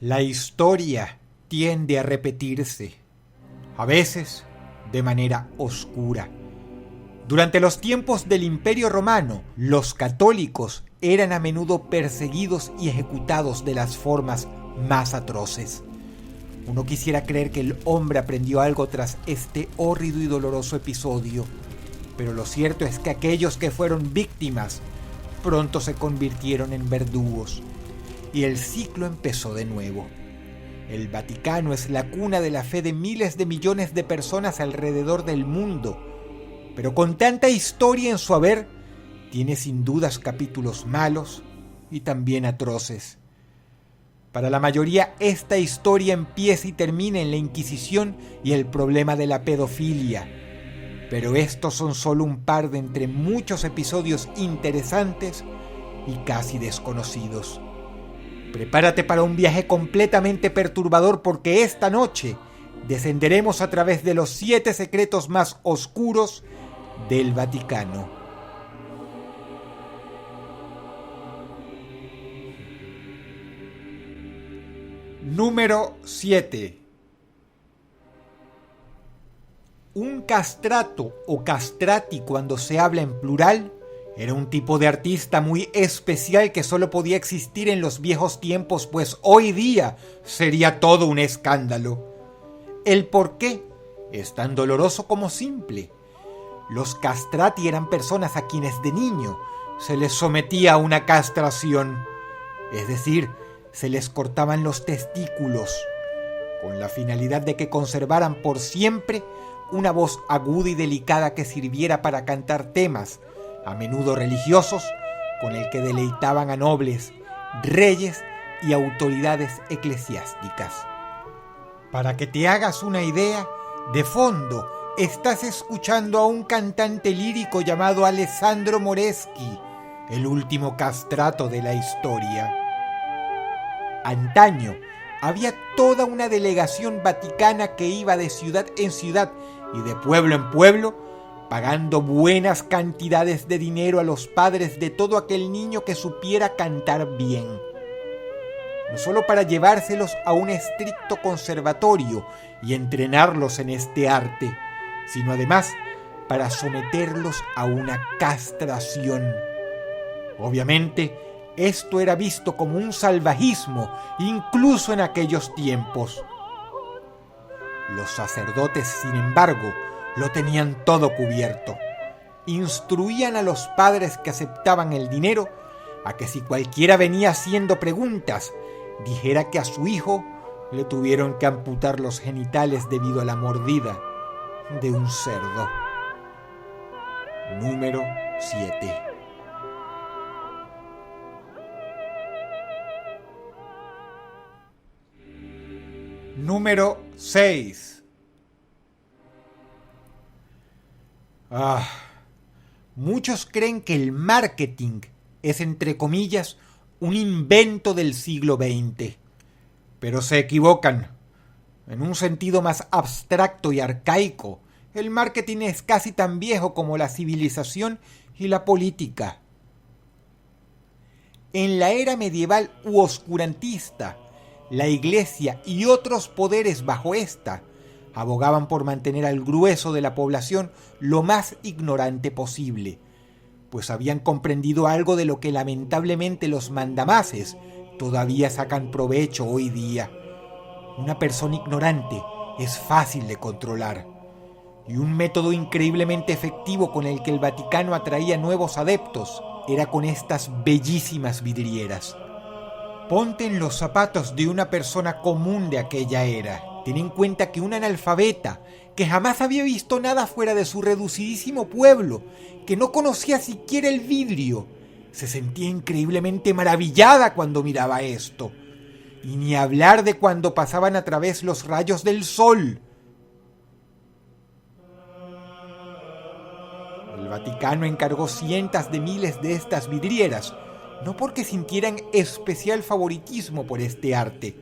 La historia tiende a repetirse, a veces de manera oscura. Durante los tiempos del Imperio Romano, los católicos eran a menudo perseguidos y ejecutados de las formas más atroces. Uno quisiera creer que el hombre aprendió algo tras este hórrido y doloroso episodio, pero lo cierto es que aquellos que fueron víctimas pronto se convirtieron en verdugos, y el ciclo empezó de nuevo. El Vaticano es la cuna de la fe de miles de millones de personas alrededor del mundo, pero con tanta historia en su haber, tiene sin dudas capítulos malos y también atroces. Para la mayoría, esta historia empieza y termina en la Inquisición y el problema de la pedofilia, pero estos son solo un par de entre muchos episodios interesantes y casi desconocidos. Prepárate para un viaje completamente perturbador, porque esta noche descenderemos a través de los 7 secretos más oscuros del Vaticano. Número 7. Un castrato o castrati, cuando se habla en plural, era un tipo de artista muy especial que solo podía existir en los viejos tiempos, pues hoy día sería todo un escándalo. El porqué es tan doloroso como simple. Los castrati eran personas a quienes de niño se les sometía a una castración, es decir, se les cortaban los testículos, con la finalidad de que conservaran por siempre una voz aguda y delicada que sirviera para cantar temas, a menudo religiosos, con el que deleitaban a nobles, reyes y autoridades eclesiásticas. Para que te hagas una idea, de fondo estás escuchando a un cantante lírico llamado Alessandro Moreschi, el último castrato de la historia. Antaño había toda una delegación vaticana que iba de ciudad en ciudad y de pueblo en pueblo, pagando buenas cantidades de dinero a los padres de todo aquel niño que supiera cantar bien. No solo para llevárselos a un estricto conservatorio y entrenarlos en este arte, sino además para someterlos a una castración. Obviamente, esto era visto como un salvajismo, incluso en aquellos tiempos. Los sacerdotes, sin embargo, lo tenían todo cubierto. Instruían a los padres que aceptaban el dinero a que si cualquiera venía haciendo preguntas, dijera que a su hijo le tuvieron que amputar los genitales debido a la mordida de un cerdo. Número 7. Número 6. Muchos creen que el marketing es, entre comillas, un invento del siglo XX, pero se equivocan. En un sentido más abstracto y arcaico, el marketing es casi tan viejo como la civilización y la política. En la era medieval u oscurantista, la Iglesia y otros poderes bajo esta abogaban por mantener al grueso de la población lo más ignorante posible, pues habían comprendido algo de lo que lamentablemente los mandamases todavía sacan provecho hoy día. Una persona ignorante es fácil de controlar, y un método increíblemente efectivo con el que el Vaticano atraía nuevos adeptos era con estas bellísimas vidrieras. Ponte en los zapatos de una persona común de aquella era. Ten en cuenta que una analfabeta, que jamás había visto nada fuera de su reducidísimo pueblo, que no conocía siquiera el vidrio, se sentía increíblemente maravillada cuando miraba esto. Y ni hablar de cuando pasaban a través los rayos del sol. El Vaticano encargó cientos de miles de estas vidrieras, no porque sintieran especial favoritismo por este arte,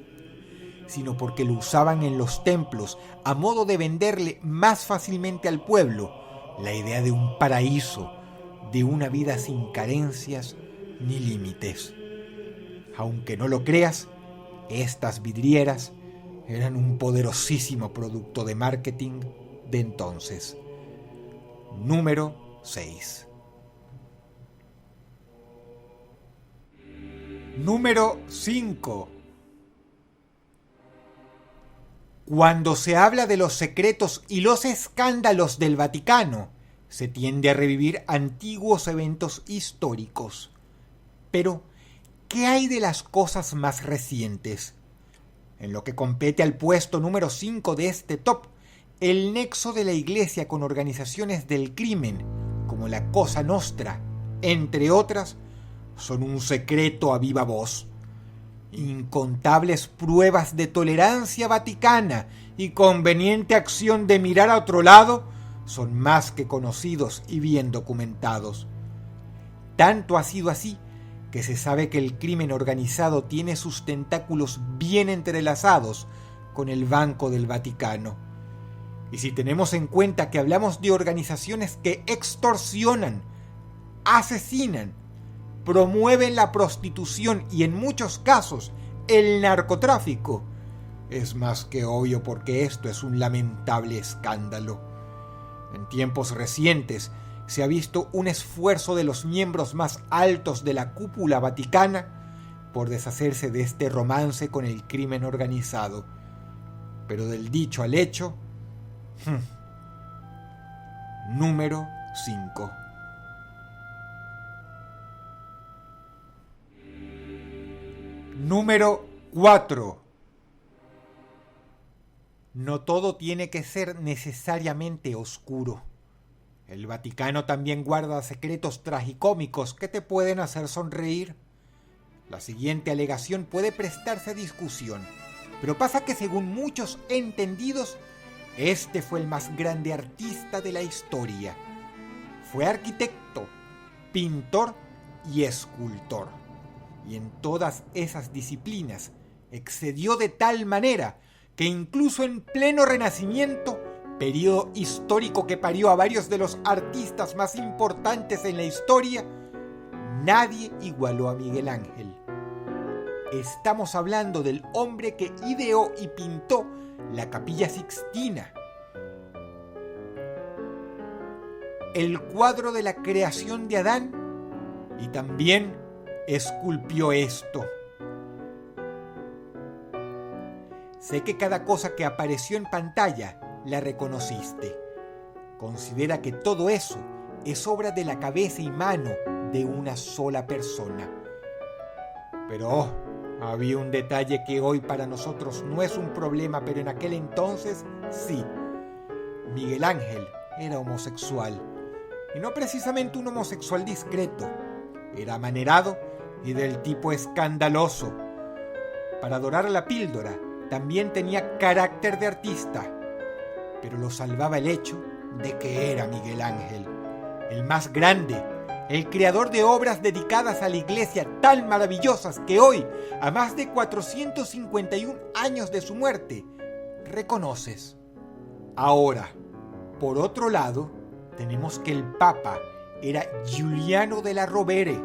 sino porque lo usaban en los templos a modo de venderle más fácilmente al pueblo la idea de un paraíso, de una vida sin carencias ni límites. Aunque no lo creas, Estas vidrieras eran un poderosísimo producto de marketing de entonces. Número 6. Número 5. Cuando se habla de los secretos y los escándalos del Vaticano, se tiende a revivir antiguos eventos históricos. Pero, ¿qué hay de las cosas más recientes? En lo que compete al puesto número 5 de este top, el nexo de la Iglesia con organizaciones del crimen, como la Cosa Nostra, entre otras, son un secreto a viva voz. Incontables pruebas de tolerancia vaticana y conveniente acción de mirar a otro lado son más que conocidos y bien documentados. Tanto ha sido así que se sabe que el crimen organizado tiene sus tentáculos bien entrelazados con el Banco del Vaticano. Y si tenemos en cuenta que hablamos de organizaciones que extorsionan, asesinan, promueven la prostitución y en muchos casos el narcotráfico, es más que obvio porque esto es un lamentable escándalo. En tiempos recientes se ha visto un esfuerzo de los miembros más altos de la cúpula vaticana por deshacerse de este romance con el crimen organizado. Pero del dicho al hecho, número 5. Número 4. No todo tiene que ser necesariamente oscuro. El Vaticano también guarda secretos tragicómicos que te pueden hacer sonreír. La siguiente alegación puede prestarse a discusión, pero pasa que según muchos entendidos, este fue el más grande artista de la historia. Fue arquitecto, pintor y escultor. Y en todas esas disciplinas excedió de tal manera que incluso en pleno Renacimiento, periodo histórico que parió a varios de los artistas más importantes en la historia, nadie igualó a Miguel Ángel. Estamos hablando del hombre que ideó y pintó la Capilla Sixtina, el cuadro de la creación de Adán, y también esculpió esto. Sé que cada cosa que apareció en pantalla la reconociste. Considera que todo eso es obra de la cabeza y mano de una sola persona. Pero había un detalle que hoy para nosotros no es un problema, pero en aquel entonces sí. Miguel Ángel era homosexual, y no precisamente un homosexual discreto. Era amanerado y del tipo escandaloso. Para dorar a la píldora, también tenía carácter de artista, pero lo salvaba el hecho de que era Miguel Ángel, el más grande, el creador de obras dedicadas a la iglesia tan maravillosas que hoy, a más de 451 años de su muerte, reconoces. Ahora, por otro lado, tenemos que el Papa era Giuliano della Rovere,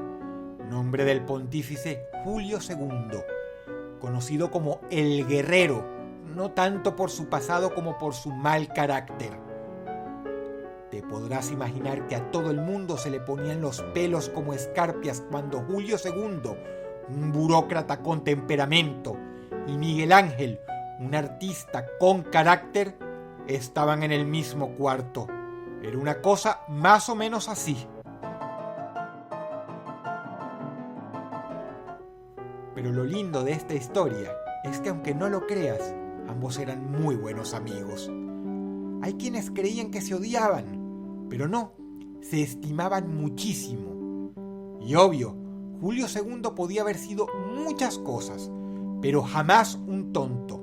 nombre del pontífice Julio II, conocido como el Guerrero, no tanto por su pasado como por su mal carácter. Te podrás imaginar que a todo el mundo se le ponían los pelos como escarpias cuando Julio II, un burócrata con temperamento, y Miguel Ángel, un artista con carácter, estaban en el mismo cuarto. Era una cosa más o menos así. Pero lo lindo de esta historia es que aunque no lo creas, ambos eran muy buenos amigos. Hay quienes creían que se odiaban, pero no, se estimaban muchísimo. Y obvio, Julio II podía haber sido muchas cosas, pero jamás un tonto.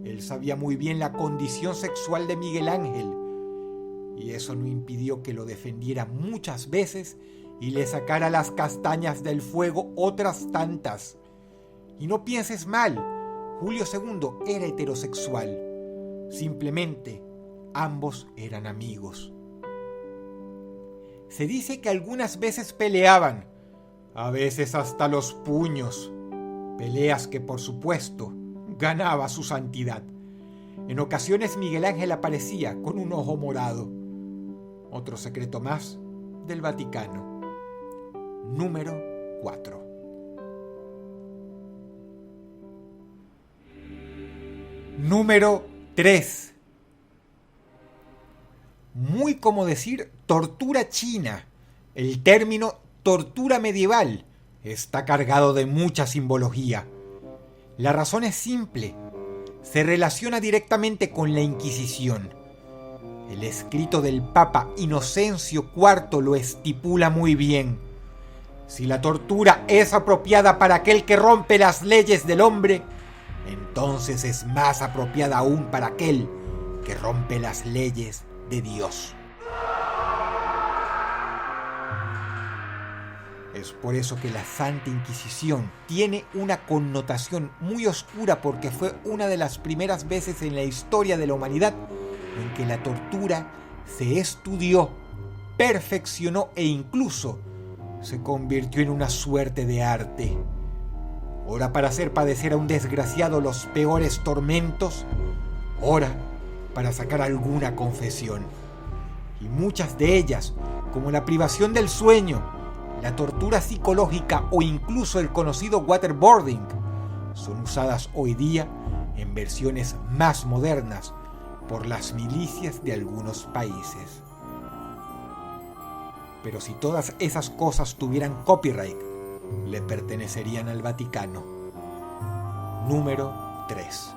Él sabía muy bien la condición sexual de Miguel Ángel, y eso no impidió que lo defendiera muchas veces y le sacara las castañas del fuego otras tantas. Y no pienses mal, Julio II era heterosexual. Simplemente, ambos eran amigos. Se dice que algunas veces peleaban, a veces hasta los puños, Peleas que, por supuesto, ganaba su santidad. En ocasiones Miguel Ángel aparecía con un ojo morado. Otro secreto más del Vaticano. Número 4. Número 3. Muy como decir tortura china. El término tortura medieval está cargado de mucha simbología. La razón es simple. Se relaciona directamente con la Inquisición. El escrito del Papa Inocencio IV lo estipula muy bien. Si la tortura es apropiada para aquel que rompe las leyes del hombre, entonces es más apropiada aún para aquel que rompe las leyes de Dios. Es por eso que la Santa Inquisición tiene una connotación muy oscura, porque fue una de las primeras veces en la historia de la humanidad en que la tortura se estudió, perfeccionó e incluso se convirtió en una suerte de arte. Ora para hacer padecer a un desgraciado los peores tormentos, ora para sacar alguna confesión. Y muchas de ellas, como la privación del sueño, la tortura psicológica o incluso el conocido waterboarding, son usadas hoy día en versiones más modernas por las milicias de algunos países. Pero si todas esas cosas tuvieran copyright, le pertenecerían al Vaticano. Número 3.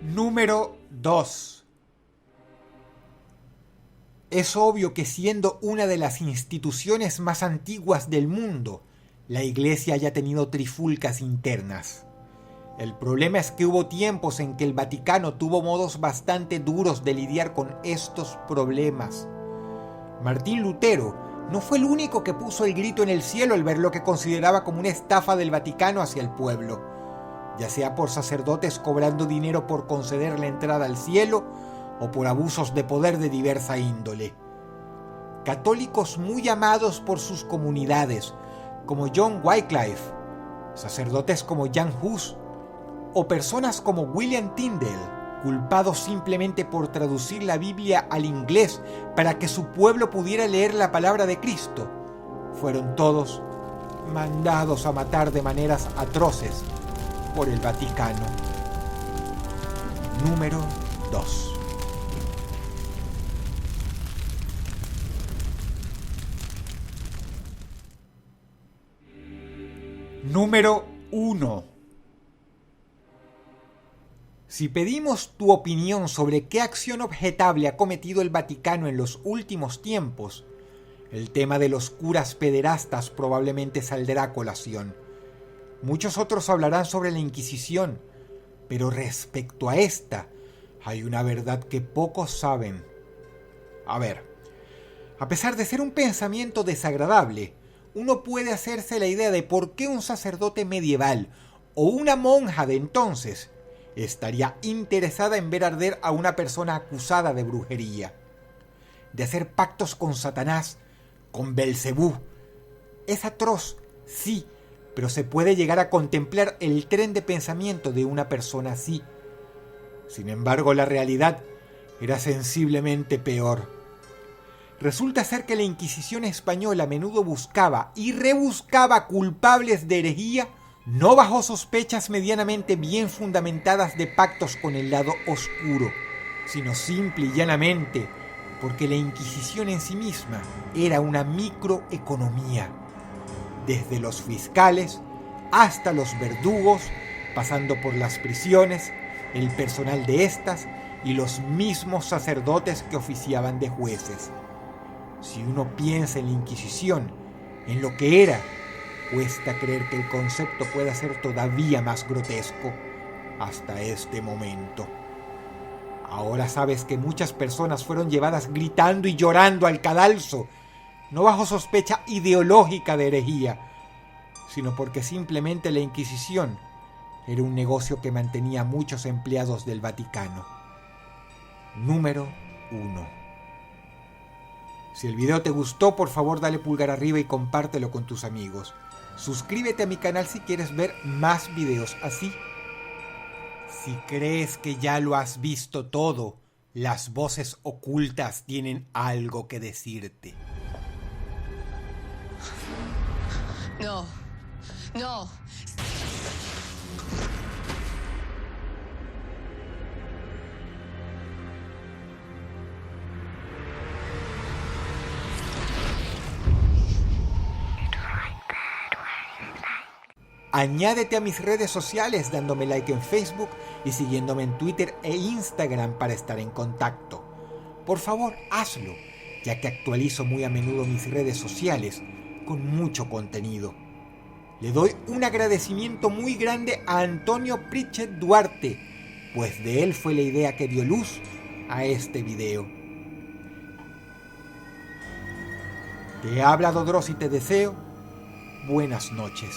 Número 2. Es obvio que siendo una de las instituciones más antiguas del mundo, la Iglesia haya tenido trifulcas internas. El problema es que hubo tiempos en que el Vaticano tuvo modos bastante duros de lidiar con estos problemas. Martín Lutero no fue el único que puso el grito en el cielo al ver lo que consideraba como una estafa del Vaticano hacia el pueblo, ya sea por sacerdotes cobrando dinero por conceder la entrada al cielo o por abusos de poder de diversa índole. Católicos muy amados por sus comunidades, como John Wycliffe, sacerdotes como Jan Hus, o personas como William Tyndale, culpados simplemente por traducir la Biblia al inglés para que su pueblo pudiera leer la palabra de Cristo, fueron todos mandados a matar de maneras atroces por el Vaticano. Número 2. Número 1. Si pedimos tu opinión sobre qué acción objetable ha cometido el Vaticano en los últimos tiempos, el tema de los curas pederastas probablemente saldrá a colación. Muchos otros hablarán sobre la Inquisición, pero respecto a esta, hay una verdad que pocos saben. A ver, a pesar de ser un pensamiento desagradable, uno puede hacerse la idea de por qué un sacerdote medieval o una monja de entonces estaría interesada en ver arder a una persona acusada de brujería, de hacer pactos con Satanás, con Belcebú. Es atroz, sí, pero se puede llegar a contemplar el tren de pensamiento de una persona así. Sin embargo, la realidad era sensiblemente peor. Resulta ser que la Inquisición española a menudo buscaba y rebuscaba culpables de herejía, no bajo sospechas medianamente bien fundamentadas de pactos con el lado oscuro, sino simple y llanamente porque la Inquisición en sí misma era una microeconomía, desde los fiscales hasta los verdugos, pasando por las prisiones, el personal de estas y los mismos sacerdotes que oficiaban de jueces. Si uno piensa en la Inquisición, en lo que era, cuesta creer que el concepto pueda ser todavía más grotesco hasta este momento. Ahora sabes que muchas personas fueron llevadas gritando y llorando al cadalso, no bajo sospecha ideológica de herejía, sino porque simplemente la Inquisición era un negocio que mantenía a muchos empleados del Vaticano. Número 1. Si el video te gustó, por favor dale pulgar arriba y compártelo con tus amigos. Suscríbete a mi canal si quieres ver más videos así. Si crees que ya lo has visto todo, las voces ocultas tienen algo que decirte. No, no. Añádete a mis redes sociales dándome like en Facebook y siguiéndome en Twitter e Instagram para estar en contacto. Por favor, hazlo, ya que actualizo muy a menudo mis redes sociales con mucho contenido. Le doy un agradecimiento muy grande a Antonio Pritchett Duarte, pues de él fue la idea que dio luz a este video. Te habla Dodros y te deseo buenas noches.